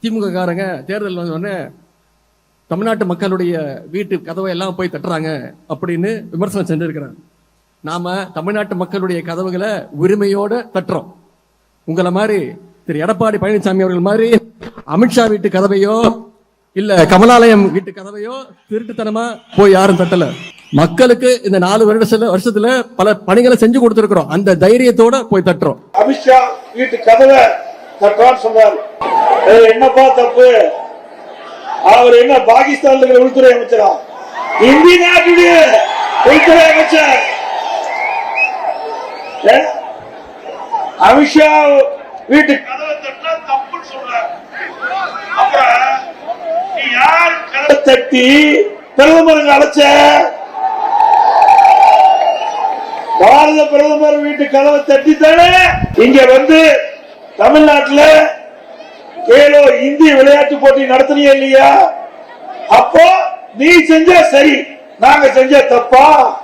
திமுக காரங்க தேர்தல் வந்தோடனே தமிழ்நாட்டு மக்களுடைய வீட்டு கதவை எல்லாம் போய் தட்டுறாங்க அப்படின்னு விமர்சனம் செஞ்சிருக்கிறாங்க. நாம தமிழ்நாட்டு மக்களுடைய கதவுகளை உரிமையோட தட்டுறோம். உங்களை மாதிரி திரு எடப்பாடி பழனிசாமி அவர்கள் மாதிரி அமித்ஷா வீட்டு கதவையோ இல்ல கமலாலயம் வீட்டு கதவையோ திருட்டுத்தனமா போய் யாரும் தட்டல. மக்களுக்கு இந்த 4 வருஷத்துல பல பணிகளை செஞ்சு கொடுத்திருக்கிறோம். அந்த தைரியத்தோட போய் தட்டுறோம். அமித்ஷா வீட்டு கதவை தட்டுறான்னு சொல்றாரு. என்னப்பா தப்பு? அவர் என்ன பாகிஸ்தான்ல இருக்கிற உள்துறை அமைச்சரா? இந்திய நாட்டுடைய உள்துறை அமைச்சர் அமித்ஷா வீட்டு கதவை தட்டினா தப்புன்னு சொல்றாரு. அப்புறம் நீ யார் கதவை தட்டி பிரதமருக்கு அழைச்ச? பாரத பிரதமர் வீட்டு கதவை தட்டித்தானே இங்க வந்து தமிழ்நாட்டில் கேலோ இந்திய விளையாட்டு போட்டி நடத்தினியா இல்லையா? அப்போ நீ செஞ்ச சரி, நாங்க செஞ்ச தப்பா?